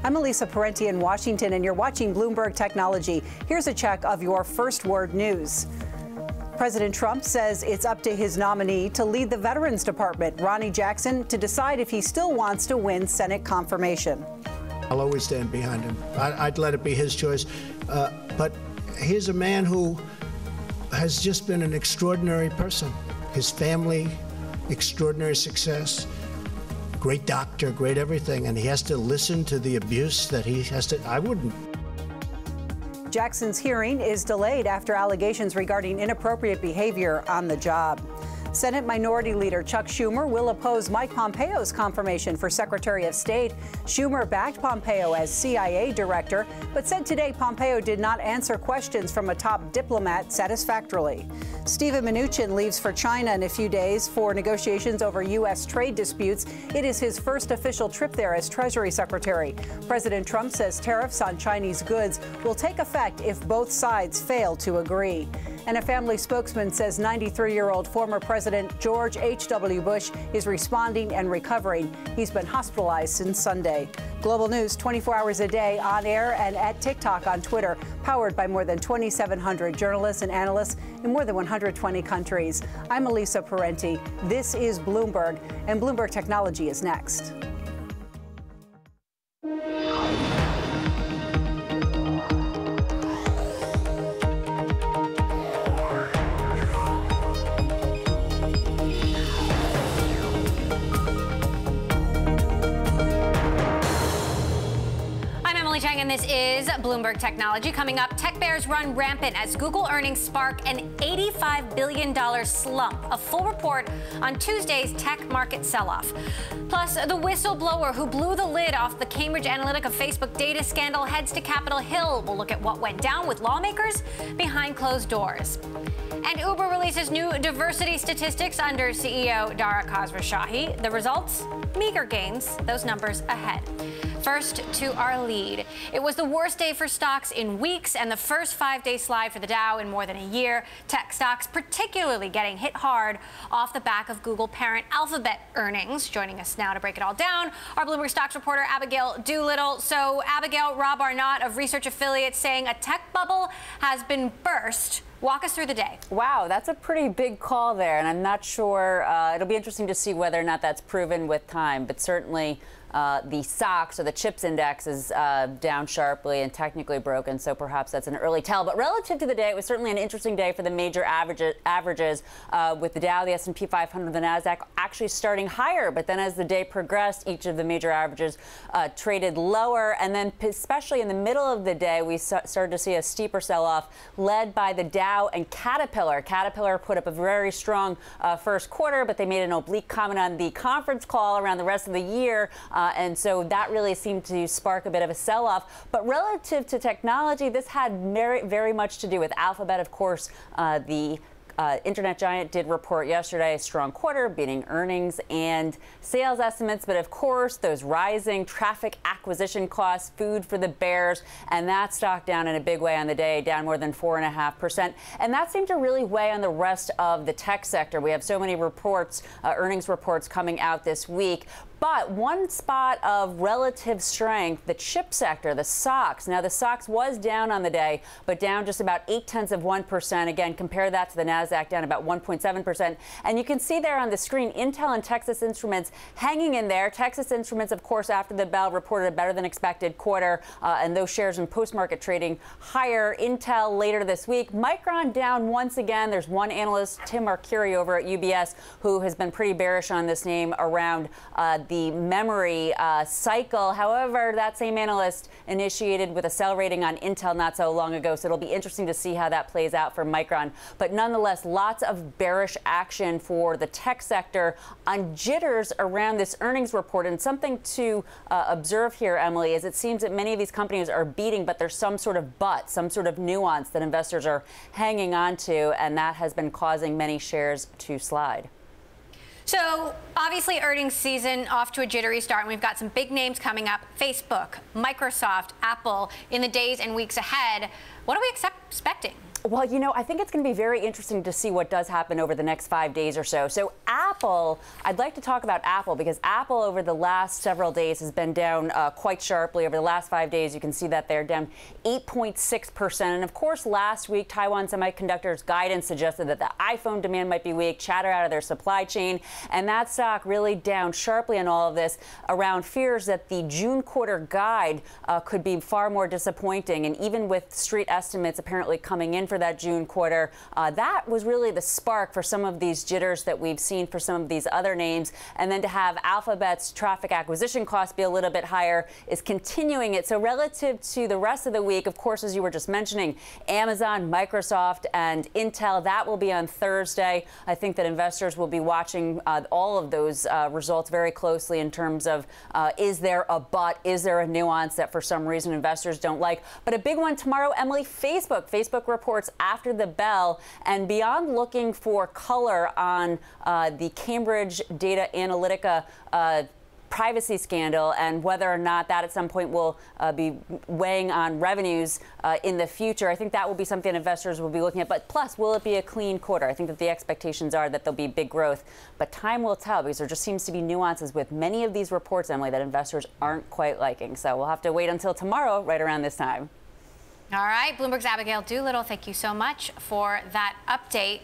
I'm Elisa Parenti in Washington, and you're watching Bloomberg Technology. Here's a check of your first word news. President Trump says it's up to his nominee to lead the Veterans Department, Ronnie Jackson, to decide if he still wants to win Senate confirmation. I'll always stand behind him. I'd let it be his choice. But he's a man who has just been an extraordinary person. His family, extraordinary success. Great doctor, great everything, and he has to listen to the abuse that he has to. I wouldn't. Jackson's hearing is delayed after allegations regarding inappropriate behavior on the job. Senate Minority Leader Chuck Schumer will oppose Mike Pompeo's confirmation for Secretary of State. Schumer backed Pompeo as CIA director, but said today Pompeo did not answer questions from a top diplomat satisfactorily. Steven Mnuchin leaves for China in a few days for negotiations over U.S. trade disputes. It is his first official trip there as Treasury Secretary. President Trump says tariffs on Chinese goods will take effect if both sides fail to agree. And a family spokesman says 93-year-old former President George H.W. Bush is responding and recovering. He's been hospitalized since Sunday. Global News 24 hours a day, on air and at TikTok, on Twitter, powered by more than 2,700 journalists and analysts in more than 120 countries. I'm Elisa Parenti. This is Bloomberg, and Bloomberg Technology is next. And this is Bloomberg Technology. Coming up, tech bears run rampant as Google earnings spark an $85 billion slump. A full report on Tuesday's tech market sell-off. Plus, the whistleblower who blew the lid off the Cambridge Analytica Facebook data scandal heads to Capitol Hill. We'll look at what went down with lawmakers behind closed doors. And Uber releases new diversity statistics under CEO Dara Khosrowshahi. The results? Meager gains. Those numbers ahead. First, to our lead. It was the worst day for stocks in weeks and the first 5-day slide for the Dow in more than a year. Tech stocks particularly getting hit hard off the back of Google parent Alphabet earnings. Joining us now to break it all down, our Bloomberg stocks reporter Abigail Doolittle. So, Abigail, Rob Arnott of Research Affiliates saying a tech bubble has been burst. Walk us through the day. Wow, that's a pretty big call there, and I'm not sure. It'll be interesting to see whether or not that's proven with time, but certainly the SOX, or the CHIPS index, is down sharply and technically broken, so perhaps that's an early tell. But relative to the day, it was certainly an interesting day for the major averages, with the Dow, the S&P 500, the NASDAQ actually starting higher. But then as the day progressed, each of the major averages traded lower. And then especially in the middle of the day, we started to see a steeper sell-off led by the Dow and Caterpillar. Caterpillar put up a very strong first quarter, but they made an oblique comment on the conference call around the rest of the year. And so that really seemed to spark a bit of a sell-off. But relative to technology, this had very, very much to do with Alphabet. Of course, the internet giant did report yesterday a strong quarter, beating earnings and sales estimates. But of course, those rising traffic acquisition costs, food for the bears, and that stock down in a big way on the day, down more than 4.5%. And that seemed to really weigh on the rest of the tech sector. We have so many reports, earnings reports coming out this week. But one spot of relative strength, the chip sector, the SOX. Now, the SOX was down on the day, but down just about 0.8%. Again, compare that to the NASDAQ, down about 1.7%. And you can see there on the screen, Intel and Texas Instruments hanging in there. Texas Instruments, of course, after the bell, reported a better than expected quarter, and those shares in post-market trading higher. Intel later this week. Micron down once again. There's one analyst, Tim Arcuri over at UBS, who has been pretty bearish on this name around the memory cycle. However, that same analyst initiated with a sell rating on Intel not so long ago, so it'll be interesting to see how that plays out for Micron. But nonetheless, lots of bearish action for the tech sector on jitters around this earnings report. And something to observe here, Emily, is it seems that many of these companies are beating, but there's some sort of some sort of nuance that investors are hanging on to, and that has been causing many shares to slide. So obviously earnings season off to a jittery start, and we've got some big names coming up: Facebook, Microsoft, Apple in the days and weeks ahead. What are we expecting? Well, you know, I think it's going to be very interesting to see what does happen over the next 5 days or so. So Apple, I'd like to talk about Apple because Apple over the last several days has been down quite sharply. Over the last 5 days, you can see that they're down 8.6%. And of course, last week, Taiwan Semiconductor's guidance suggested that the iPhone demand might be weak, chatter out of their supply chain. And that stock really down sharply on all of this around fears that the June quarter guide could be far more disappointing. And even with street estimates apparently coming in for that June quarter, that was really the spark for some of these jitters that we've seen for some of these other names. And then to have Alphabet's traffic acquisition costs be a little bit higher is continuing it. So relative to the rest of the week, of course, as you were just mentioning, Amazon, Microsoft, and Intel, that will be on Thursday. I think that investors will be watching all of those results very closely in terms of is there a but, is there a nuance that for some reason investors don't like. But a big one tomorrow, Emily, Facebook. Facebook reports after the bell, and beyond looking for color on the Cambridge Data Analytica privacy scandal and whether or not that at some point will be weighing on revenues in the future. I think that will be something investors will be looking at. But plus, will it be a clean quarter? I think that the expectations are that there'll be big growth. But time will tell because there just seems to be nuances with many of these reports, Emily, that investors aren't quite liking. So we'll have to wait until tomorrow, right around this time. All right, Bloomberg's Abigail Doolittle, thank you so much for that update.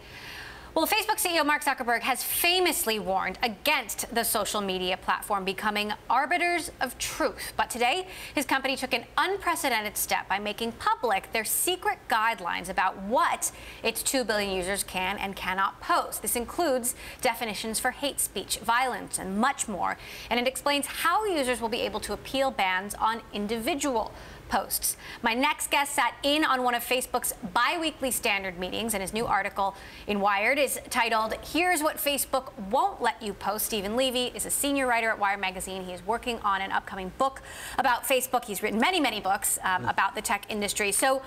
Well, Facebook CEO Mark Zuckerberg has famously warned against the social media platform becoming arbiters of truth. But today, his company took an unprecedented step by making public their secret guidelines about what its 2 billion users can and cannot post. This includes definitions for hate speech, violence, and much more. And it explains how users will be able to appeal bans on individual posts. My next guest sat in on one of Facebook's bi-weekly standard meetings, and his new article in Wired is titled, "Here's What Facebook Won't Let You Post." Stephen Levy is a senior writer at Wired magazine. He is working on an upcoming book about Facebook. He's written many, many books about the tech industry. So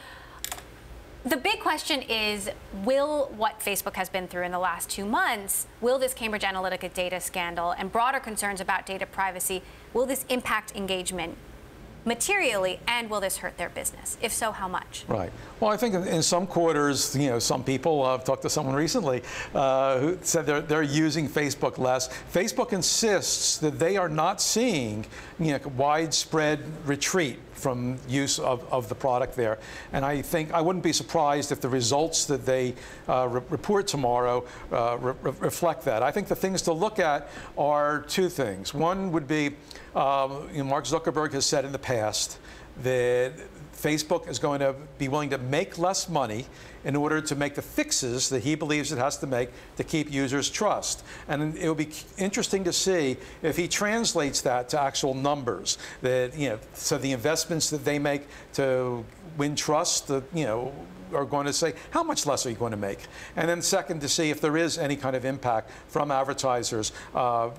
the big question is, will what Facebook has been through in the last 2 months, will this Cambridge Analytica data scandal and broader concerns about data privacy, will this impact engagement materially, and will this hurt their business? If so, how much? Right. Well, I think in some quarters, you know, some people, I've talked to someone recently who said they're using Facebook less. Facebook insists that they are not seeing, you know, widespread retreat from use of the product there. And I think I wouldn't be surprised if the results that they report tomorrow reflect that. I think the things to look at are two things. One would be, Mark Zuckerberg has said in the past that Facebook is going to be willing to make less money in order to make the fixes that he believes it has to make to keep users' trust. And it will be interesting to see if he translates that to actual numbers. That, you know, so the investments that they make to win trust, you know, are going to say, how much less are you going to make? And then second, to see if there is any kind of impact from advertisers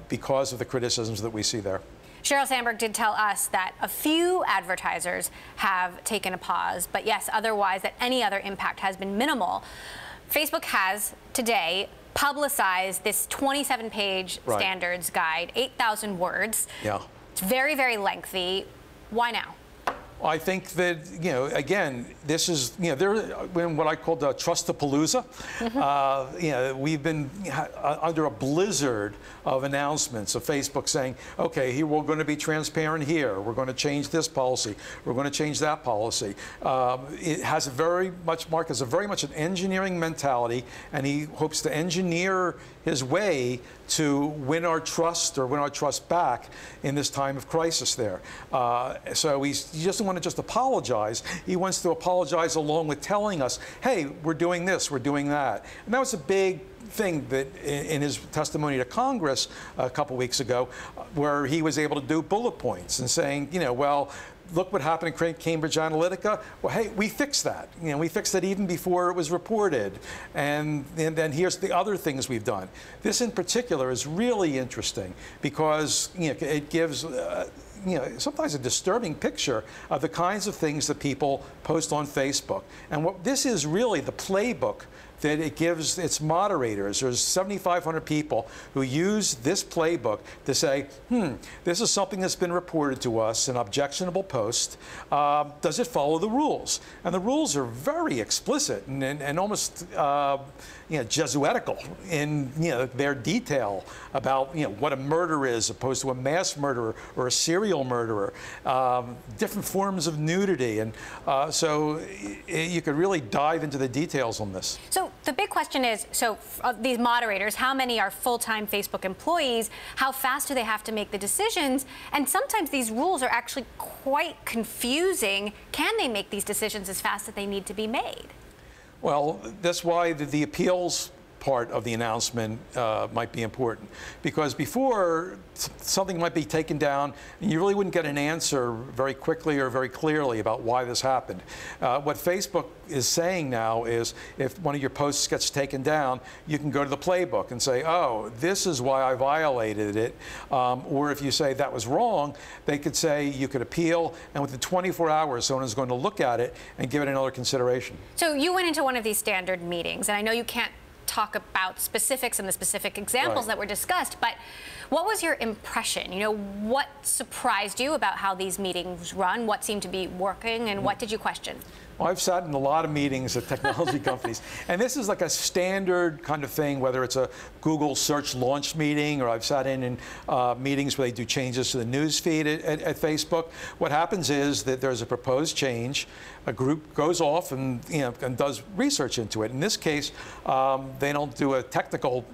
because of the criticisms that we see there. Sheryl Sandberg did tell us that a few advertisers have taken a pause, but yes, otherwise that any other impact has been minimal. Facebook has today publicized this 27-page standards guide, 8,000 words. Yeah. It's very, very lengthy. Why now? I think that, you know, again, this is, you know, they're in what I call the Trust-a-palooza. You know, we've been under a blizzard of announcements of Facebook saying, okay, here we're going to be transparent here. We're going to change this policy. We're going to change that policy. It has very much, Mark has a very much an engineering mentality, and he hopes to engineer his way to win our trust or win our trust back in this time of crisis there. So he doesn't want to just apologize. He wants to apologize along with telling us, hey, we're doing this, we're doing that. And that was a big thing that in his testimony to Congress a couple weeks ago, where he was able to do bullet points and saying, you know, well, look what happened in Cambridge Analytica. Well, hey, we fixed that. You know, we fixed it even before it was reported. And then here's the other things we've done. This in particular is really interesting because, you know, it gives you know, sometimes a disturbing picture of the kinds of things that people post on Facebook. And what this is really the playbook that it gives its moderators, there's 7,500 people who use this playbook to say, this is something that's been reported to us, an objectionable post. Does it follow the rules? And the rules are very explicit and almost Jesuitical in their detail about what a murder is opposed to a mass murderer or a serial murderer, different forms of nudity, and so you could really dive into the details on this. So the big question is, these moderators, how many are full-time Facebook employees? How fast do they have to make the decisions? And sometimes these rules are actually quite confusing. Can they make these decisions as fast as they need to be made? Well, that's why the appeals part of the announcement might be important, because before something might be taken down and you really wouldn't get an answer very quickly or very clearly about why this happened. What Facebook is saying now is if one of your posts gets taken down, you can go to the playbook and say, oh, this is why I violated it. Or if you say that was wrong, they could say you could appeal, and within 24 hours, someone is going to look at it and give it another consideration. So you went into one of these standard meetings, and I know you can't talk about specifics and the specific examples that were discussed, but what was your impression? What surprised you about how these meetings run? What seemed to be working, and what did you question? Well, I've sat in a lot of meetings at technology companies, and this is like a standard kind of thing, whether it's a Google search launch meeting or I've sat in meetings where they do changes to the news feed at Facebook. What happens is that there's a proposed change, a group goes off and does research into it. In this case, they don't do a technical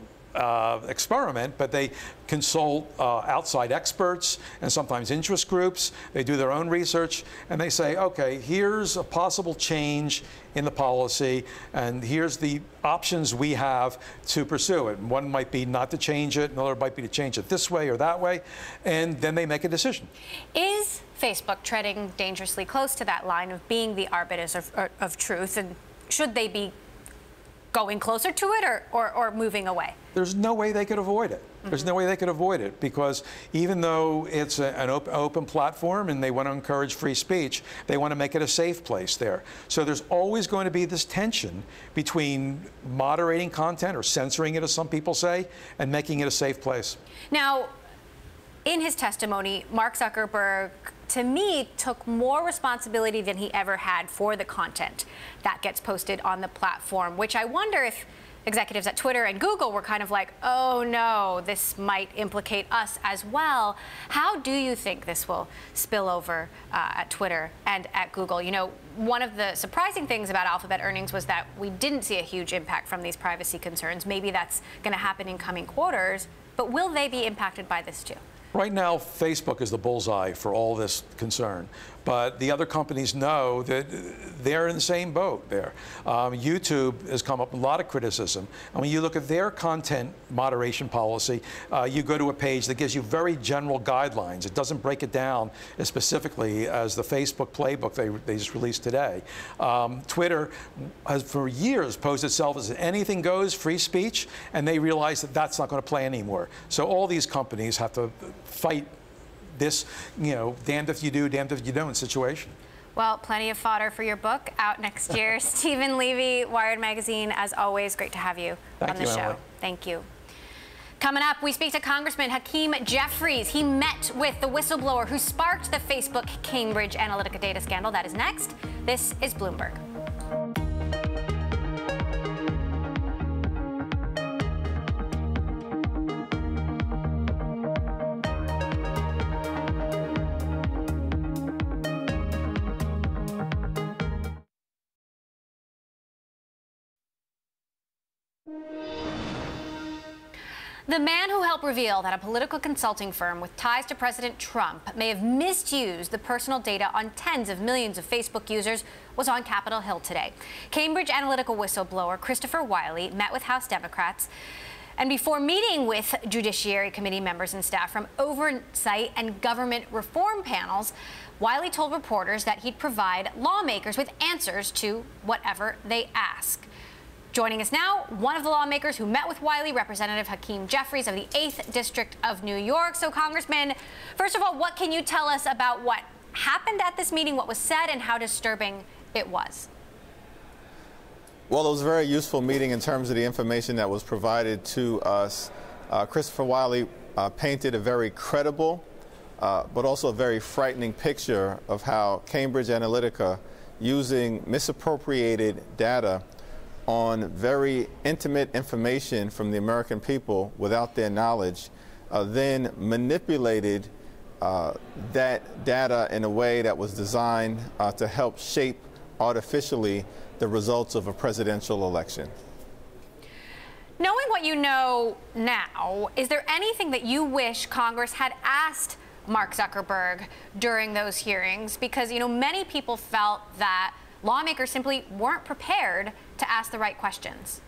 experiment, but they consult outside experts and sometimes interest groups. They do their own research and they say, okay, here's a possible change in the policy and here's the options we have to pursue it. One might be not to change it, another might be to change it this way or that way, and then they make a decision. Is Facebook treading dangerously close to that line of being the arbiters of truth, and should they be going closer to it or moving away? There's no way they could avoid it. There's no way they could avoid it, because even though it's an open platform and they want to encourage free speech, they want to make it a safe place there. So there's always going to be this tension between moderating content, or censoring it as some people say, and making it a safe place. Now, in his testimony, Mark Zuckerberg, to me, took more responsibility than he ever had for the content that gets posted on the platform, which I wonder if executives at Twitter and Google were kind of like, oh no, this might implicate us as well. How do you think this will spill over at Twitter and at Google? One of the surprising things about Alphabet earnings was that we didn't see a huge impact from these privacy concerns. Maybe that's going to happen in coming quarters, but will they be impacted by this too? Right now, Facebook is the bullseye for all this concern, but the other companies know that they're in the same boat there. YouTube has come up with a lot of criticism, and when you look at their content moderation policy, you go to a page that gives you very general guidelines. It doesn't break it down as specifically as the Facebook playbook they just released today. Twitter has for years posed itself as anything goes, free speech, and they realize that that's not going to play anymore. So all these companies have to fight this, damned if you do, damned if you don't situation. Well, plenty of fodder for your book out next year. Stephen Levy, Wired Magazine, as always, great to have you on the show. Emily. Thank you. Coming up, we speak to Congressman Hakeem Jeffries. He met with the whistleblower who sparked the Facebook Cambridge Analytica data scandal. That is next. This is Bloomberg. The man who helped reveal that a political consulting firm with ties to President Trump may have misused the personal data on tens of millions of Facebook users was on Capitol Hill today. Cambridge Analytica whistleblower Christopher Wiley met with House Democrats, and before meeting with Judiciary Committee members and staff from oversight and government reform panels, Wiley told reporters that he'd provide lawmakers with answers to whatever they ask. Joining us now, one of the lawmakers who met with Wiley, Representative Hakeem Jeffries of the 8th District of New York. So, Congressman, first of all, what can you tell us about what happened at this meeting, what was said, and how disturbing it was? Well, it was a very useful meeting in terms of the information that was provided to us. Christopher Wiley painted a very credible, but also a very frightening picture of how Cambridge Analytica, using misappropriated data on very intimate information from the American people without their knowledge, then manipulated that data in a way that was designed to help shape artificially the results of a presidential election. Knowing what you know now, is there anything that you wish Congress had asked Mark Zuckerberg during those hearings? Because, you know, many people felt that lawmakers simply weren't prepared to ask the right questions.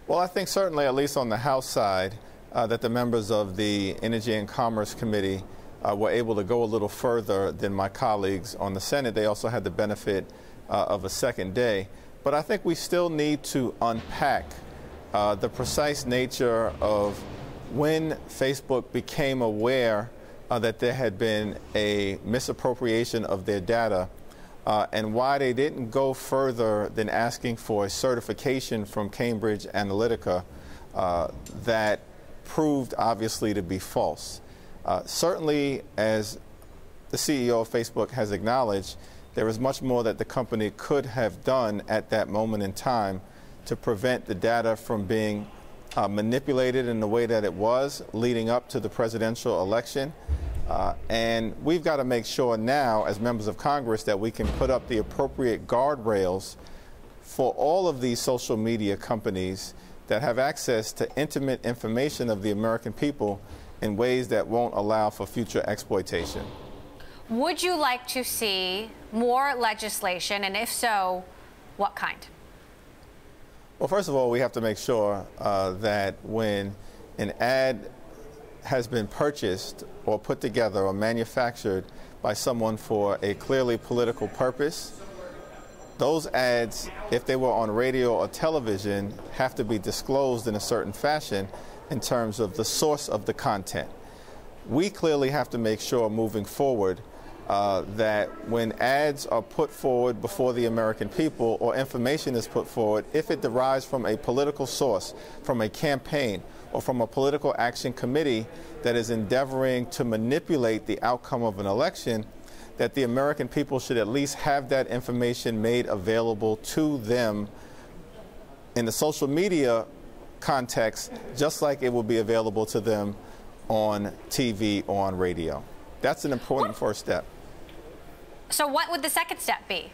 Well, I think certainly, at least on the House side, that the members of the Energy and Commerce Committee were able to go a little further than my colleagues on the Senate. They also had the benefit of a second day. But I think we still need to unpack the precise nature of when Facebook became aware that there had been a misappropriation of their data and why they didn't go further than asking for a certification from Cambridge Analytica that proved obviously to be false. Certainly, as the CEO of Facebook has acknowledged, there is much more that the company could have done at that moment in time to prevent the data from being manipulated in the way that it was leading up to the presidential election. And we've got to make sure now, as members of Congress, that we can put up the appropriate guardrails for all of these social media companies that have access to intimate information of the American people in ways that won't allow for future exploitation. Would you like to see more legislation, and if so, what kind? Well, first of all, we have to make sure that when an ad has been purchased or put together or manufactured by someone for a clearly political purpose, those ads, if they were on radio or television, have to be disclosed in a certain fashion in terms of the source of the content. We clearly have to make sure moving forward that when ads are put forward before the American people or information is put forward, if it derives from a political source, from a campaign, or from a political action committee that is endeavoring to manipulate the outcome of an election, that the American people should at least have that information made available to them in the social media context, just like it will be available to them on TV or on radio. That's an important first step. So what would the second step be?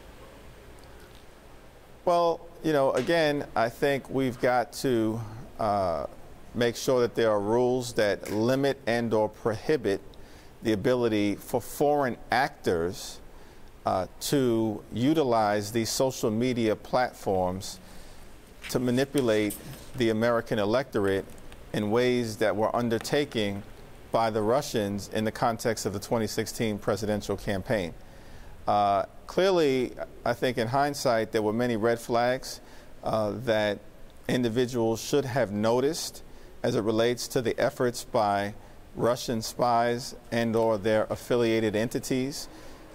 Well, you know, again, I think we've got to make sure that there are rules that limit and or prohibit the ability for foreign actors to utilize these social media platforms to manipulate the American electorate in ways that were undertaken by the Russians in the context of the 2016 presidential campaign. Clearly, I think in hindsight, there were many red flags that individuals should have noticed as it relates to the efforts by Russian spies and or their affiliated entities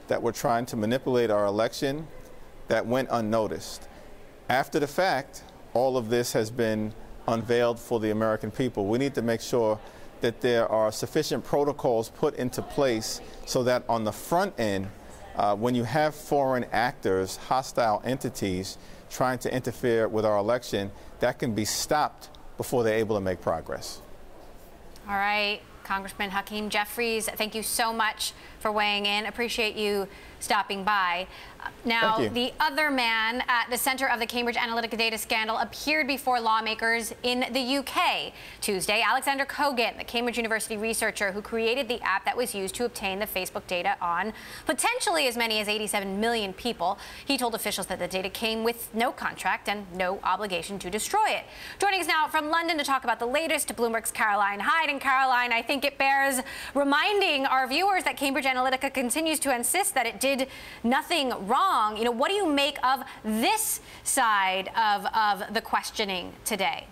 that were trying to manipulate our election that went unnoticed. After the fact, all of this has been unveiled for the American people. We need to make sure that there are sufficient protocols put into place so that on the front end, when you have foreign actors, hostile entities trying to interfere with our election, that can be stopped before they're able to make progress. All right, Congressman Hakeem Jeffries, thank you so much for weighing in. Appreciate you stopping by. Now, the other man at the center of the Cambridge Analytica data scandal appeared before lawmakers in the UK Tuesday. Alexander Kogan, the Cambridge University researcher who created the app that was used to obtain the Facebook data on potentially as many as 87 million people. He told officials that the data came with no contract and no obligation to destroy it. Joining us now from London to talk about the latest, Bloomberg's Caroline Hyde. And Caroline, I think it bears reminding our viewers that Cambridge Analytica continues to insist that it did nothing wrong. You know, what do you make of this side of the questioning today?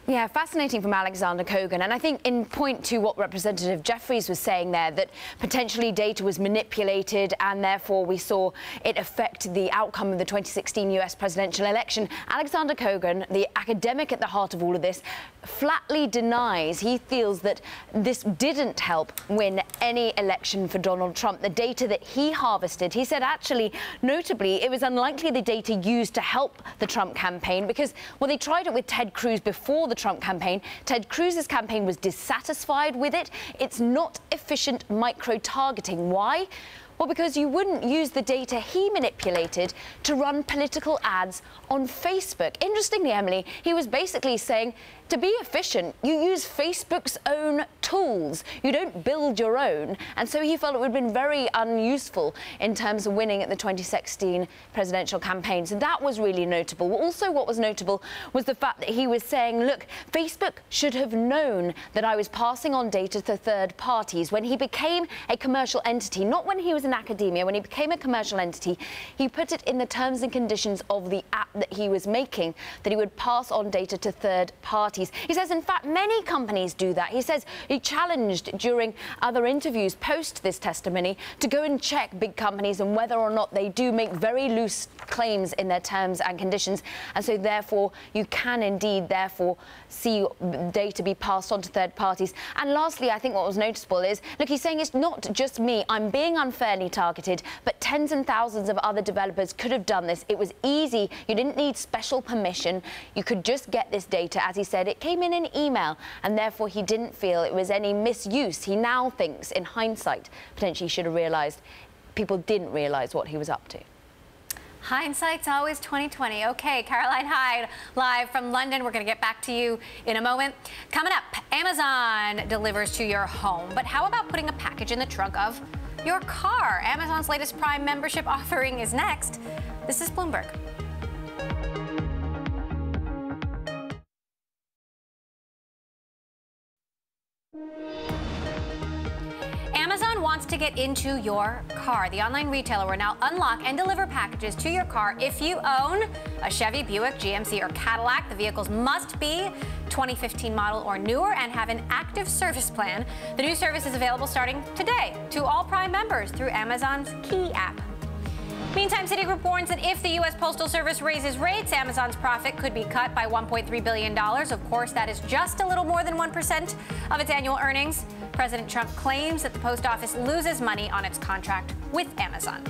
Yeah, fascinating from Alexander Kogan. And I think in point to what Representative Jeffries was saying there, that potentially data was manipulated and therefore we saw it affect the outcome of the 2016 US presidential election. Alexander Kogan, the academic at the heart of all of this, flatly denies he feels that this didn't help win any election for Donald Trump. The data that he harvested, he said actually, notably, it was unlikely the data used to help the Trump campaign because, well, they tried it with Ted Cruz before the Trump campaign. Ted Cruz's campaign was dissatisfied with it. It's not efficient micro-targeting. Why? Well, because you wouldn't use the data he manipulated to run political ads on Facebook. Interestingly, Emily, he was basically saying, to be efficient, you use Facebook's own tools. You don't build your own. And so he felt it would have been very unuseful in terms of winning at the 2016 presidential campaign. So that was really notable. Also, what was notable was the fact that he was saying, look, Facebook should have known that I was passing on data to third parties. When he became a commercial entity, not when he was in academia, when he became a commercial entity, he put it in the terms and conditions of the app that he was making, that he would pass on data to third parties. He says, in fact, many companies do that. He says he challenged during other interviews post this testimony to go and check big companies and whether or not they do make very loose claims in their terms and conditions. And so, therefore, you can indeed, therefore, see data be passed on to third parties. And lastly, I think what was noticeable is, look, he's saying it's not just me. I'm being unfairly targeted, but tens and thousands of other developers could have done this. It was easy. You didn't need special permission. You could just get this data. As he said, it came in an email, and therefore he didn't feel it was any misuse. He now thinks, in hindsight, potentially he should have realised people didn't realise what he was up to. Hindsight's always 20/20. Okay, Caroline Hyde, live from London. We're going to get back to you in a moment. Coming up, Amazon delivers to your home. But how about putting a package in the trunk of your car? Amazon's latest Prime membership offering is next. This is Bloomberg. Amazon wants to get into your car. The online retailer will now unlock and deliver packages to your car if you own a Chevy, Buick, GMC, or Cadillac. The vehicles must be 2015 model or newer and have an active service plan. The new service is available starting today to all Prime members through Amazon's Key app. Meantime, Citigroup warns that if the U.S. Postal Service raises rates, Amazon's profit could be cut by $1.3 billion. Of course, that is just a little more than 1% of its annual earnings. President Trump claims that the post office loses money on its contract with Amazon.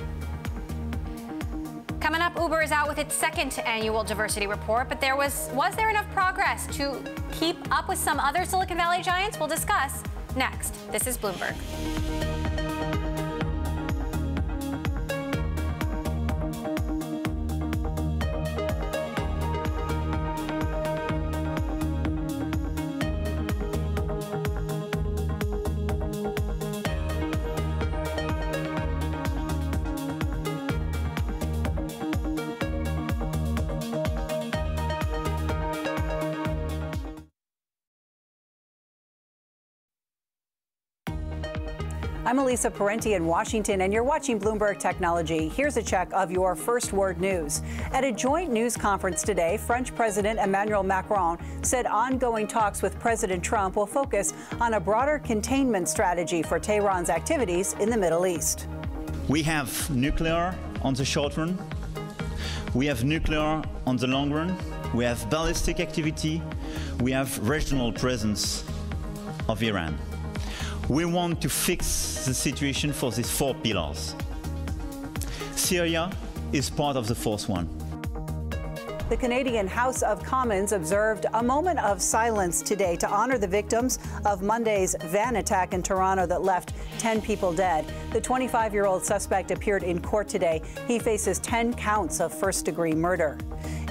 Coming up, Uber is out with its second annual diversity report, but was there enough progress to keep up with some other Silicon Valley giants? We'll discuss next. This is Bloomberg. I'm Elisa Parenti in Washington, and you're watching Bloomberg Technology. Here's a check of your first word news. At a joint news conference today, French President Emmanuel Macron said ongoing talks with President Trump will focus on a broader containment strategy for Tehran's activities in the Middle East. We have nuclear on the short run. We have nuclear on the long run. We have ballistic activity. We have regional presence of Iran. We want to fix the situation for these four pillars. Syria is part of the fourth one. The Canadian House of Commons observed a moment of silence today to honor the victims of Monday's van attack in Toronto that left 10 people dead. The 25-year-old suspect appeared in court today. He faces 10 counts of first-degree murder.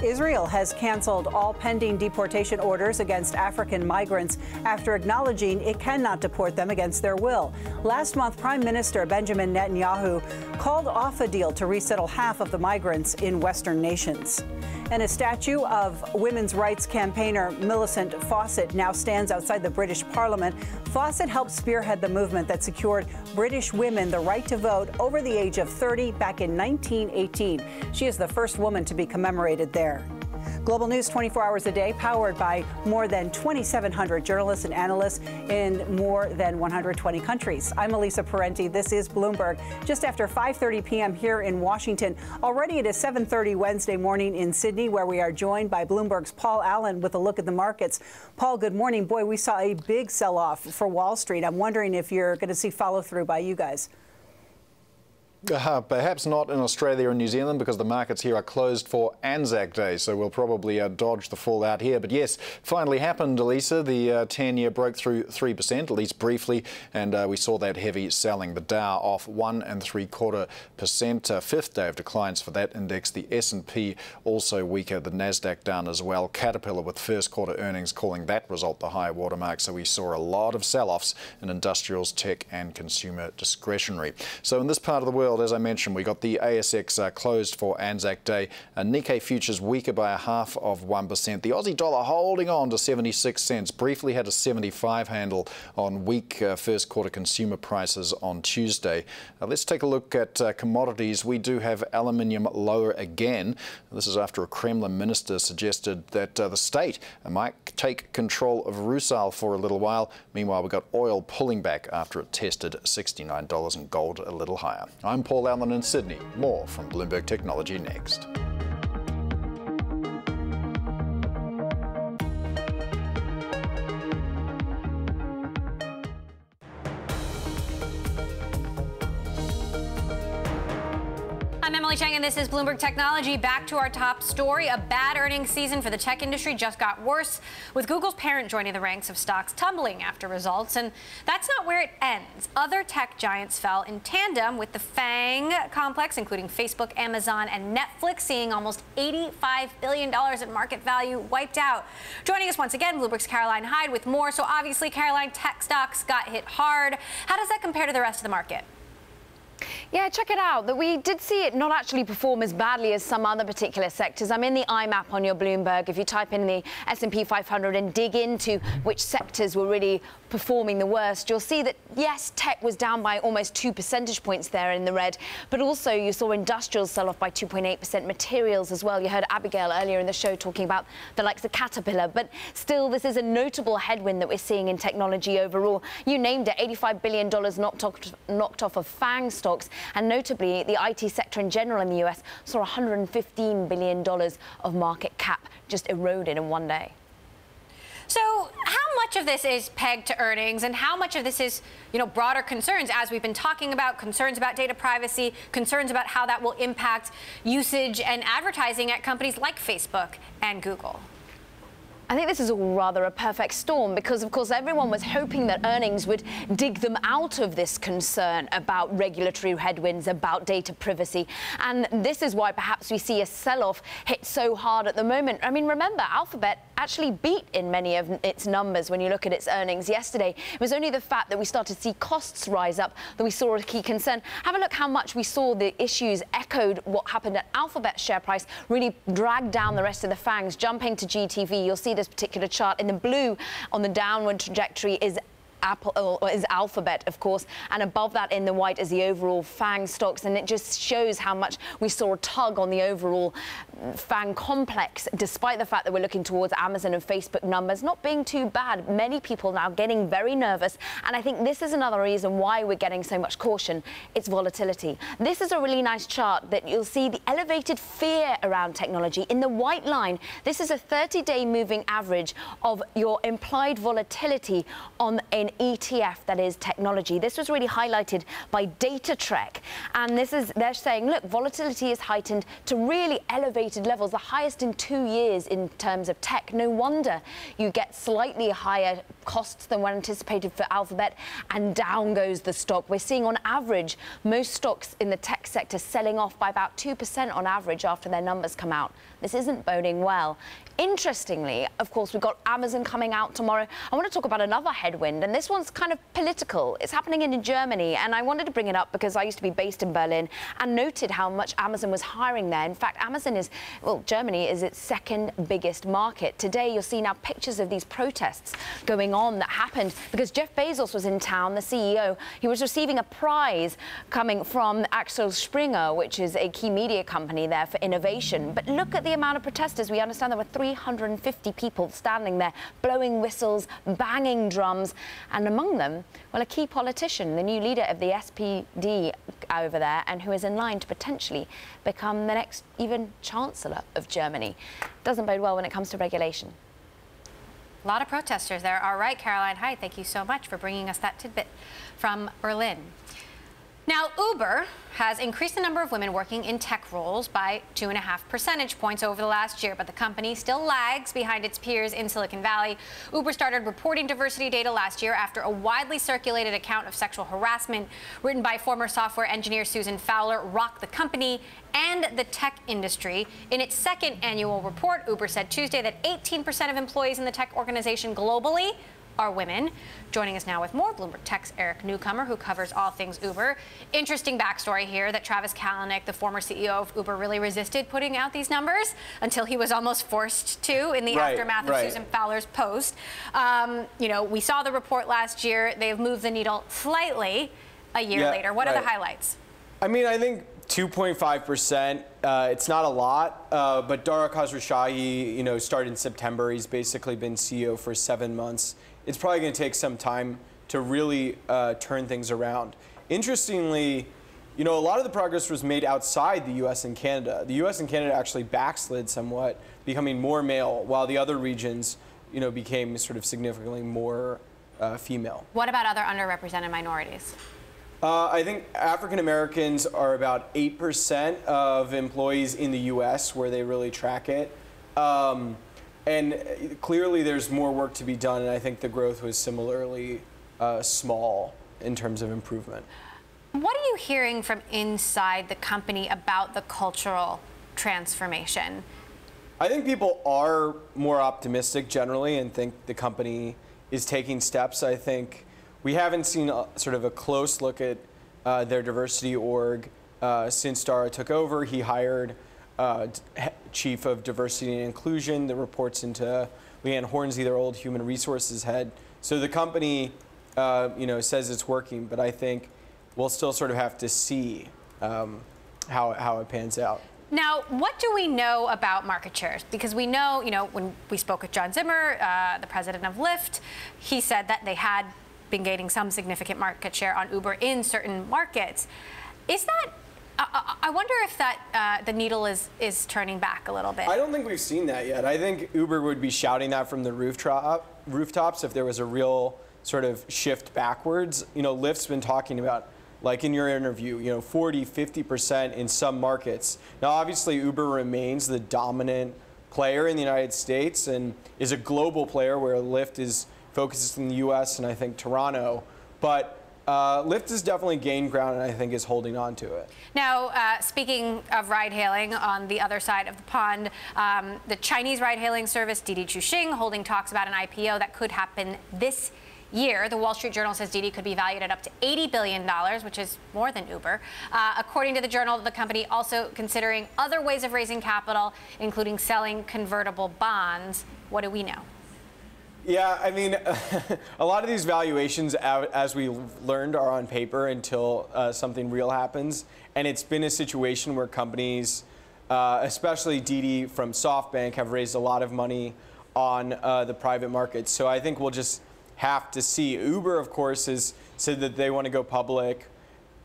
Israel has canceled all pending deportation orders against African migrants after acknowledging it cannot deport them against their will. Last month, Prime Minister Benjamin Netanyahu called off a deal to resettle half of the migrants in Western nations. And a statue of women's rights campaigner Millicent Fawcett now stands outside the British Parliament. Fawcett helped spearhead the movement that secured British women the right to vote over the age of 30 back in 1918. She is the first woman to be commemorated there. Global News 24 hours a day, powered by more than 2,700 journalists and analysts in more than 120 countries. I'm Elisa Parenti. This is Bloomberg. Just after 5:30 p.m. here in Washington. Already it is 7:30 Wednesday morning in Sydney, where we are joined by Bloomberg's Paul Allen with a look at the markets. Paul, good morning. Boy, we saw a big sell-off for Wall Street. I'm wondering if you're going to see follow-through by you guys. Perhaps not in Australia and New Zealand, because the markets here are closed for Anzac Day, so we'll probably dodge the fallout here. But yes, finally happened, Elisa. The 10-year broke through 3%, at least briefly, and we saw that heavy selling. The Dow off 1.75%, fifth day of declines for that index. The S&P also weaker, the Nasdaq down as well. Caterpillar with first quarter earnings calling that result the high watermark. So we saw a lot of sell-offs in industrials, tech and consumer discretionary. So in this part of the world, as I mentioned, we got the ASX closed for Anzac Day. Nikkei futures weaker by 0.5%. The Aussie dollar holding on to 76 cents. Briefly had a 75 handle on weak first quarter consumer prices on Tuesday. Let's take a look at commodities. We do have aluminium lower again. This is after a Kremlin minister suggested that the state might take control of Rusal for a little while. Meanwhile, we got oil pulling back after it tested $69 and gold a little higher. I'm Paul Allen in Sydney. More from Bloomberg Technology next. I'm Emily Chang, and this is Bloomberg Technology. Back to our top story. A bad earnings season for the tech industry just got worse, with Google's parent joining the ranks of stocks tumbling after results. And that's not where it ends. Other tech giants fell in tandem, with the FANG complex, including Facebook, Amazon, and Netflix, seeing almost $85 billion in market value wiped out. Joining us once again, Bloomberg's Caroline Hyde with more. So obviously, Caroline, tech stocks got hit hard. How does that compare to the rest of the market? Yeah, check it out. That we did see it not actually perform as badly as some other particular sectors. I'm in the IMAP on your Bloomberg. If you type in the S&P 500 and dig into which sectors were really performing the worst, you'll see that, yes, tech was down by almost 2 percentage points there in the red, but also you saw industrials sell off by 2.8%, materials as well. You heard Abigail earlier in the show talking about the likes of Caterpillar, but still this is a notable headwind that we're seeing in technology overall. You named it, $85 billion knocked off of FANG stocks, and notably the IT sector in general in the US saw $115 billion of market cap just eroded in one day. So how much of this is pegged to earnings, and how much of this is, broader concerns, as we've been talking about, concerns about data privacy, concerns about how that will impact usage and advertising at companies like Facebook and Google? I think this is all rather a perfect storm, because, of course, everyone was hoping that earnings would dig them out of this concern about regulatory headwinds, about data privacy. And this is why perhaps we see a sell-off hit so hard at the moment. I mean, remember, Alphabet actually beat in many of its numbers when you look at its earnings yesterday. It was only the fact that we started to see costs rise up that we saw a key concern. Have a look how much we saw the issues echoed what happened at Alphabet's share price, really dragged down the rest of the FANGs. Jumping to GTV, you'll see this particular chart in the blue on the downward trajectory is Alphabet, of course, and above that in the white is the overall FANG stocks, and it just shows how much we saw a tug on the overall FANG complex, despite the fact that we're looking towards Amazon and Facebook numbers not being too bad. Many people now getting very nervous, and I think this is another reason why we're getting so much caution. It's volatility. This is a really nice chart that you'll see the elevated fear around technology. In the white line, this is a 30-day moving average of your implied volatility on an ETF that is technology. This was really highlighted by DataTrek, and they're saying, look, volatility is heightened to really elevated levels, the highest in 2 years in terms of tech. No wonder you get slightly higher costs than were anticipated for Alphabet, and down goes the stock. We're seeing on average most stocks in the tech sector selling off by about 2% on average after their numbers come out. This isn't boding well. Interestingly, of course, we've got Amazon coming out tomorrow. I want to talk about another headwind, and this one's kind of political. It's happening in Germany, and I wanted to bring it up because I used to be based in Berlin and noted how much Amazon was hiring there. In fact, Amazon is well, Germany is its second biggest market. Today, you'll see now pictures of these protests going on that happened because Jeff Bezos was in town, the CEO. He was receiving a prize coming from Axel Springer, which is a key media company there for innovation. But look at the amount of protesters. We understand there were 350 people standing there, blowing whistles, banging drums, and among them, well, a key politician, the new leader of the SPD over there, and who is in line to potentially become the next even Chancellor of Germany. Doesn't bode well when it comes to regulation. A lot of protesters there. All right, Caroline Hyde, thank you so much for bringing us that tidbit from Berlin. Now, Uber has increased the number of women working in tech roles by 2.5 percentage points over the last year, but the company still lags behind its peers in Silicon Valley. Uber started reporting diversity data last year after a widely circulated account of sexual harassment written by former software engineer Susan Fowler rocked the company and the tech industry. In its second annual report, Uber said Tuesday that 18% of employees in the tech organization globally are women. Joining us now with more, Bloomberg Tech's Eric Newcomer, who covers all things Uber. Interesting backstory here that Travis Kalanick, the former CEO of Uber, really resisted putting out these numbers until he was almost forced to in the aftermath of Susan Fowler's post. You know, we saw the report last year. They've moved the needle slightly a year later. What are the highlights? I mean, I think 2.5%, it's not a lot, but Dara Khosrowshahi, you know, started in September. He's basically been CEO for 7 months. It's probably going to take some time to really turn things around. Interestingly, you know, a lot of the progress was made outside the U.S. and Canada. The U.S. and Canada actually backslid somewhat, becoming more male, while the other regions, you know, became sort of significantly more female. What about other underrepresented minorities? I think African Americans are about 8% of employees in the U.S. where they really track it. And clearly there's more work to be done, and I think the growth was similarly small in terms of improvement. What are you hearing from inside the company about the cultural transformation? I think people are more optimistic generally and think the company is taking steps. I think we haven't seen sort of a close look at their diversity org since Dara took over. He hired Chief of Diversity and Inclusion that reports into Leanne Hornsey, their old human resources head. So the company, you know, says it's working, but I think we'll still sort of have to see how it pans out. Now, what do we know about market shares? Because we know, you know, when we spoke with John Zimmer, the president of Lyft, he said that they had been gaining some significant market share on Uber in certain markets. Is that, I wonder if that the needle is turning back a little bit. I don't think we've seen that yet. I think Uber would be shouting that from the rooftops if there was a real sort of shift backwards. You know, Lyft's been talking about, like in your interview, you know, 40, 50% in some markets. Now, obviously, Uber remains the dominant player in the United States and is a global player where Lyft is focused in the U.S. and I think Toronto. But Lyft has definitely gained ground and I think is holding on to it. Now, speaking of ride-hailing on the other side of the pond, the Chinese ride-hailing service Didi Chuxing holding talks about an IPO that could happen this year. The Wall Street Journal says Didi could be valued at up to $80 billion, which is more than Uber. According to the Journal, the company also considering other ways of raising capital, including selling convertible bonds. What do we know? Yeah, I mean, a lot of these valuations, as we learned, are on paper until something real happens. And it's been a situation where companies, especially Didi from SoftBank, have raised a lot of money on the private markets. So I think we'll just have to see. Uber, of course, has said that they want to go public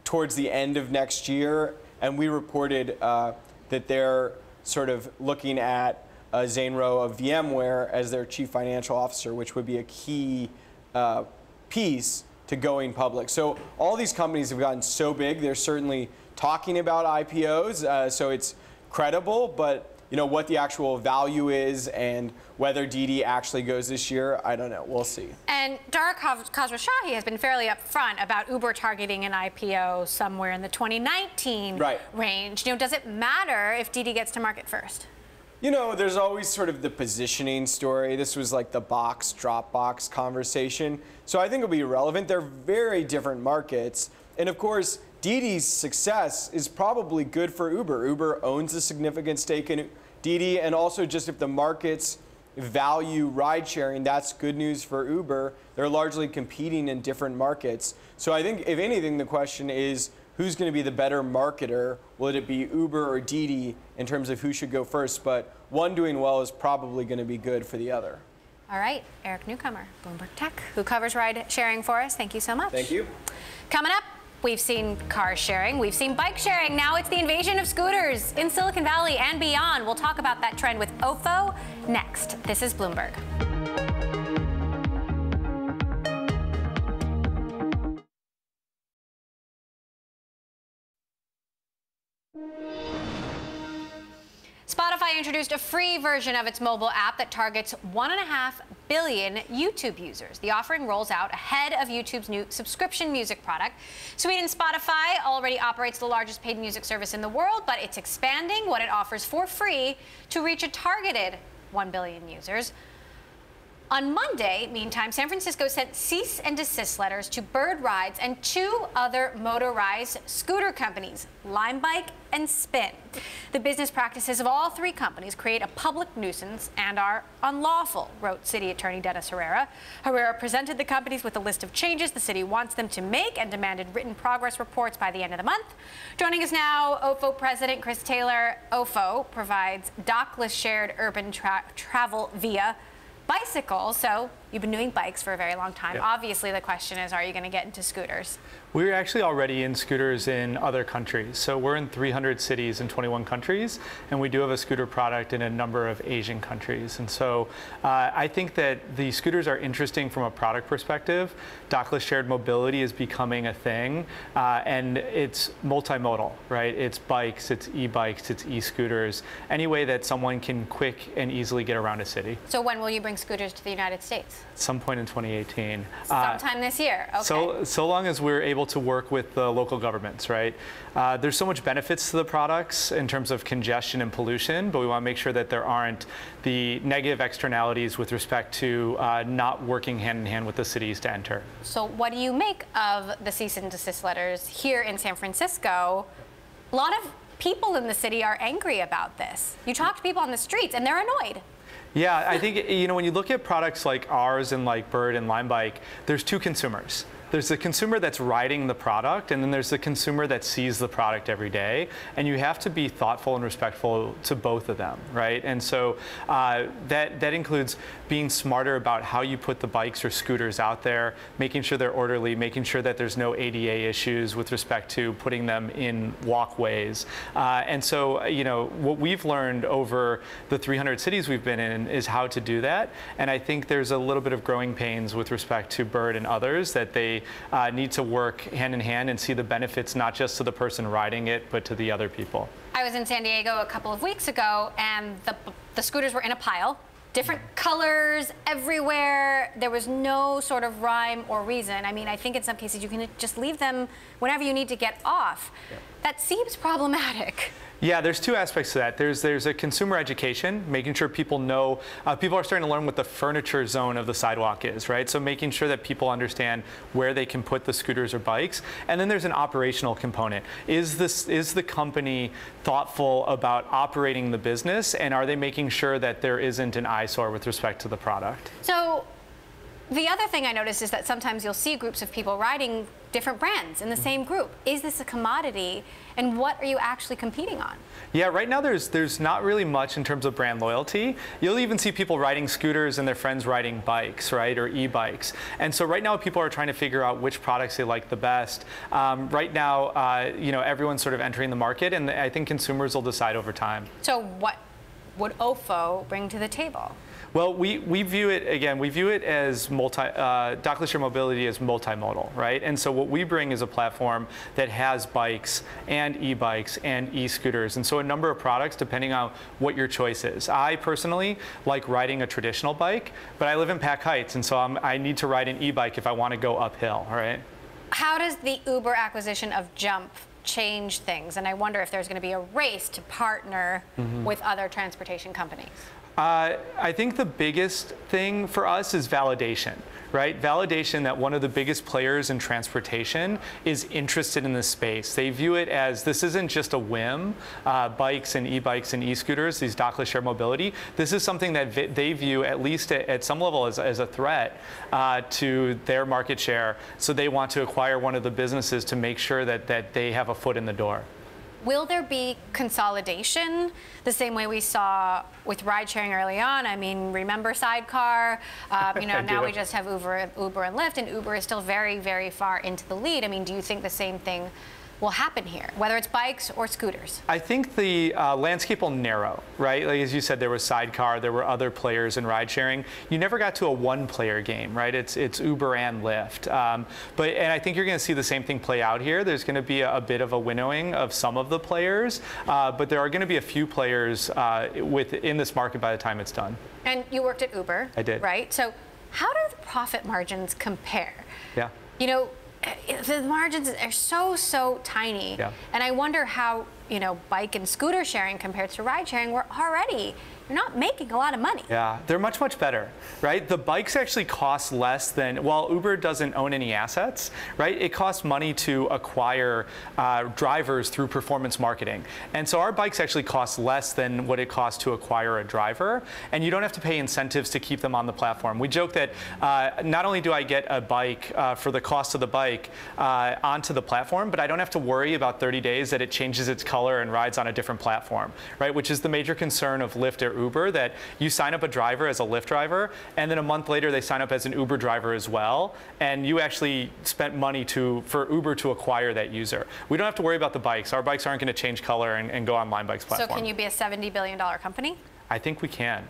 towards the end of next year. And we reported that they're sort of looking at Zane Rowe of VMware as their chief financial officer, which would be a key piece to going public. So all these companies have gotten so big, they're certainly talking about IPOs, so it's credible, but you know what the actual value is and whether Didi actually goes this year, I don't know. We'll see. And Dara Khosrowshahi has been fairly upfront about Uber targeting an IPO somewhere in the 2019 range. You know, does it matter if Didi gets to market first? You know, there's always sort of the positioning story. This was like the box, Dropbox conversation. So I think it'll be relevant. They're very different markets. And of course, Didi's success is probably good for Uber. Uber owns a significant stake in Didi, and also just if the markets value ride sharing, that's good news for Uber. They're largely competing in different markets. So I think, if anything, the question is, who's going to be the better marketer? Will it be Uber or Didi in terms of who should go first? But one doing well is probably going to be good for the other. All right, Eric Newcomer, Bloomberg Tech, who covers ride sharing for us. Thank you so much. Thank you. Coming up, we've seen car sharing, we've seen bike sharing. Now it's the invasion of scooters in Silicon Valley and beyond. We'll talk about that trend with OFO next. This is Bloomberg. Spotify introduced a free version of its mobile app that targets 1.5 billion YouTube users. The offering rolls out ahead of YouTube's new subscription music product. Sweden Spotify already operates the largest paid music service in the world, but it's expanding what it offers for free to reach a targeted 1 billion users. On Monday, meantime, San Francisco sent cease and desist letters to Bird Rides and 2 other motorized scooter companies, Limebike and Spin. The business practices of all 3 companies create a public nuisance and are unlawful, wrote City Attorney Dennis Herrera. Herrera presented the companies with a list of changes the city wants them to make and demanded written progress reports by the end of the month. Joining us now, OFO President Chris Taylor. OFO provides dockless shared urban travel via bicycles, so you've been doing bikes for a very long time. Yep. Obviously, the question is, are you going to get into scooters? We're actually already in scooters in other countries. So we're in 300 cities in 21 countries, and we do have a scooter product in a number of Asian countries. And so I think that the scooters are interesting from a product perspective. Dockless shared mobility is becoming a thing, and it's multimodal, right? It's bikes, it's e-bikes, it's e-scooters, any way that someone can quick and easily get around a city. So when will you bring scooters to the United States? At some point in 2018. Sometime this year, okay. So long as we're able to work with the local governments, right? There's so much benefits to the products in terms of congestion and pollution, but we want to make sure that there aren't the negative externalities with respect to not working hand in hand with the cities to enter. So what do you make of the cease and desist letters here in San Francisco? A lot of people in the city are angry about this. You talk to people on the streets and they're annoyed. Yeah, I think, when you look at products like ours and like Bird and Limebike, there's 2 consumers. There's the consumer that's riding the product, and then there's the consumer that sees the product every day. And you have to be thoughtful and respectful to both of them, right? And so that includes being smarter about how you put the bikes or scooters out there, making sure they're orderly, making sure that there's no ADA issues with respect to putting them in walkways. And so, what we've learned over the 300 cities we've been in is how to do that. And I think there's a little bit of growing pains with respect to Bird and others that they need to work hand in hand and see the benefits not just to the person riding it, but to the other people. I was in San Diego a couple of weeks ago, and the scooters were in a pile, different colors everywhere. There was no sort of rhyme or reason. I mean, I think in some cases you can just leave them whenever you need to get off. Yeah. That seems problematic. Yeah, there's 2 aspects to that. There's a consumer education, making sure people know, people are starting to learn what the furniture zone of the sidewalk is, right? So making sure that people understand where they can put the scooters or bikes. And then there's an operational component. Is the company thoughtful about operating the business, and are they making sure that there isn't an eyesore with respect to the product? So the other thing I noticed is that sometimes you'll see groups of people riding different brands in the same group. Is this a commodity, and what are you actually competing on? Yeah, right now there's not really much in terms of brand loyalty. You'll even see people riding scooters and their friends riding bikes, right, or e-bikes. And so right now people are trying to figure out which products they like the best. Right now, everyone's sort of entering the market, and I think consumers will decide over time. So what would OFO bring to the table? Well, we view it, again, we view it as dockless shared mobility as multimodal, right? And so what we bring is a platform that has bikes and e-bikes and e-scooters. And so a number of products, depending on what your choice is. I personally like riding a traditional bike, but I live in Pack Heights, and so I need to ride an e-bike if I want to go uphill, right? How does the Uber acquisition of Jump change things? And I wonder if there's going to be a race to partner with other transportation companies. I think the biggest thing for us is validation. Right? Validation that one of the biggest players in transportation is interested in this space. They view it as this isn't just a whim, bikes and e-bikes and e-scooters, these dockless shared mobility. This is something that they view, at least at some level, as a threat to their market share. So they want to acquire one of the businesses to make sure that they have a foot in the door. Will there be consolidation the same way we saw with ride sharing early on? I mean, remember Sidecar? Now we just have Uber and Lyft, and Uber is still very, very far into the lead. I mean, do you think the same thing will happen here, whether it's bikes or scooters? I think the landscape will narrow, right? Like, as you said, there was Sidecar, there were other players in ride sharing. You never got to a one-player game, right? It's Uber and Lyft. And I think you're going to see the same thing play out here. There's going to be a bit of a winnowing of some of the players, but there are going to be a few players in this market by the time it's done. And you worked at Uber. I did. Right? So how do the profit margins compare? Yeah. You know, the margins are so tiny. Yeah. And I wonder how, bike and scooter sharing compared to ride sharing, you're not making a lot of money. Yeah, they're much, much better, right? The bikes actually cost less than, while Uber doesn't own any assets, right? It costs money to acquire drivers through performance marketing. And so our bikes actually cost less than what it costs to acquire a driver. And you don't have to pay incentives to keep them on the platform. We joke that not only do I get a bike for the cost of the bike onto the platform, but I don't have to worry about 30 days that it changes its color and rides on a different platform, right? Which is the major concern of Lyft or Uber, that you sign up a driver as a Lyft driver, and then a month later they sign up as an Uber driver as well, and you actually spent money for Uber to acquire that user. We don't have to worry about the bikes. Our bikes aren't going to change color and go on Line Bike's platform. So can you be a $70 billion company? I think we can.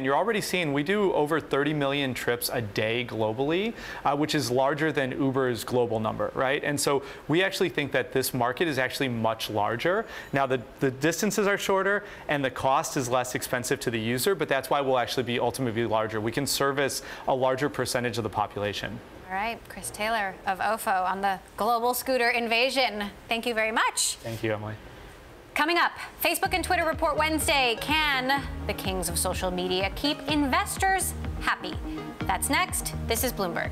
You're already seeing we do over 30 million trips a day globally, which is larger than Uber's global number, right? And so we actually think that this market is actually much larger. Now, the distances are shorter and the cost is less expensive to the user, but that's why we'll actually be ultimately larger. We can service a larger percentage of the population. All right, Chris Taylor of OFO on the global scooter invasion. Thank you very much. Thank you, Emily. Coming up, Facebook and Twitter report Wednesday. Can the kings of social media keep investors happy? That's next. This is Bloomberg.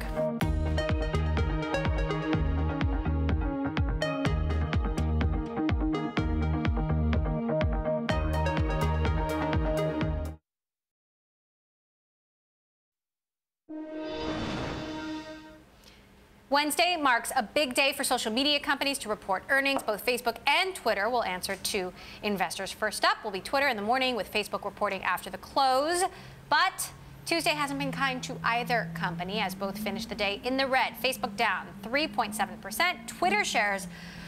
Wednesday marks a big day for social media companies to report earnings. Both Facebook and Twitter will answer to investors. First up will be Twitter in the morning, with Facebook reporting after the close. But Tuesday hasn't been kind to either company, as both finished the day in the red. Facebook down 3.7%, Twitter shares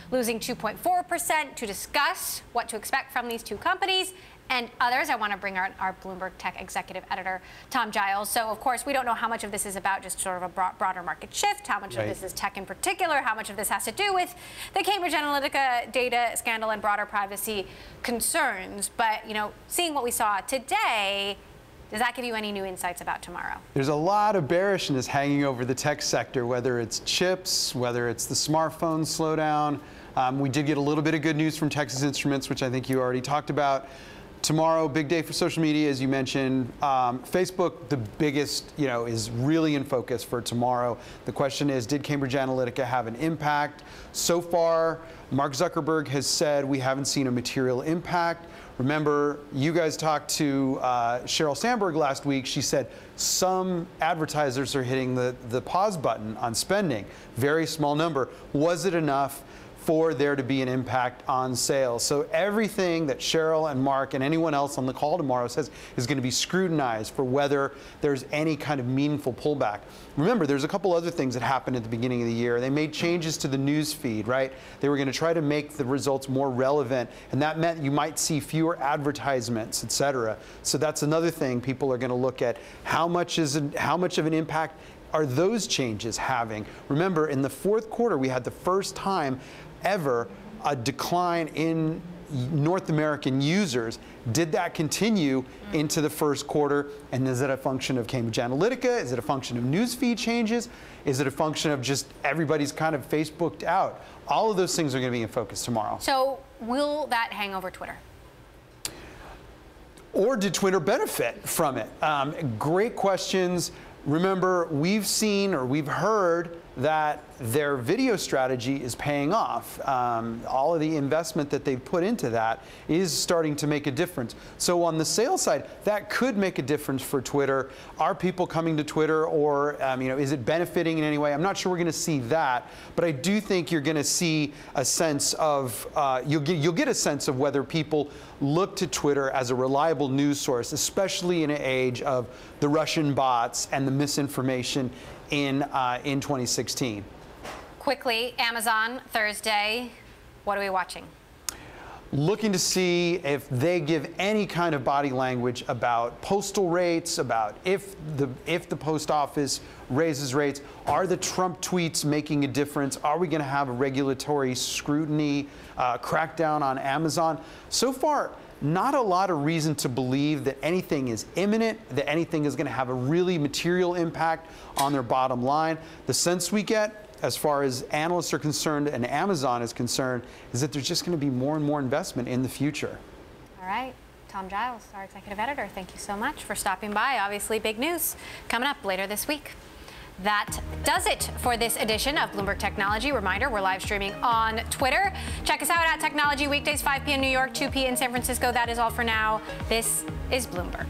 losing 2.4%. To discuss what to expect from these two companies and others, I want to bring our Bloomberg Tech executive editor, Tom Giles. So, of course, we don't know how much of this is about just sort of a broader market shift, how much of this is tech in particular, how much of this has to do with the Cambridge Analytica data scandal and broader privacy concerns. But, seeing what we saw today, does that give you any new insights about tomorrow? There's a lot of bearishness hanging over the tech sector, whether it's chips, whether it's the smartphone slowdown. We did get a little bit of good news from Texas Instruments, which I think you already talked about. Tomorrow, big day for social media, as you mentioned. Facebook, the biggest, is really in focus for tomorrow. The question is, did Cambridge Analytica have an impact? So far, Mark Zuckerberg has said we haven't seen a material impact. Remember, you guys talked to Sheryl Sandberg last week. She said some advertisers are hitting the pause button on spending. Very small number. Was it enough for there to be an impact on sales? So everything that Sheryl and Mark and anyone else on the call tomorrow says is going to be scrutinized for whether there's any kind of meaningful pullback. Remember, there's a couple other things that happened at the beginning of the year. They made changes to the news feed, right? They were going to try to make the results more relevant, and that meant you might see fewer advertisements, et cetera. So that's another thing people are going to look at. How much of an impact are those changes having? Remember, in the fourth quarter, we had the first time ever a decline in North American users. Did that continue into the first quarter? And is it a function of Cambridge Analytica? Is it a function of newsfeed changes? Is it a function of just everybody's kind of Facebooked out? All of those things are going to be in focus tomorrow. So will that hang over Twitter? Or did Twitter benefit from it? Great questions. Remember, we've seen or we've heard that their video strategy is paying off. All of the investment that they've put into that is starting to make a difference. So on the sales side, that could make a difference for Twitter. Are people coming to Twitter, or is it benefiting in any way? I'm not sure we're going to see that, but I do think you're going to see a sense of you'll get a sense of whether people look to Twitter as a reliable news source, especially in an age of the Russian bots and the misinformation in 2016. Quickly, Amazon Thursday. What are we watching? Looking to see if they give any kind of body language about postal rates, about if the post office raises rates. Are the Trump tweets making a difference? Are we going to have a regulatory scrutiny crackdown on Amazon? So far, not a lot of reason to believe that anything is imminent, that anything is going to have a really material impact on their bottom line. The sense we get, as far as analysts are concerned and Amazon is concerned, is that there's just going to be more and more investment in the future. All right. Tom Giles, our executive editor, thank you so much for stopping by. Obviously, big news coming up later this week. That does it for this edition of Bloomberg Technology. Reminder, we're live streaming on Twitter. Check us out at Technology weekdays, 5 p.m. New York, 2 p.m. in San Francisco. That is all for now. This is Bloomberg.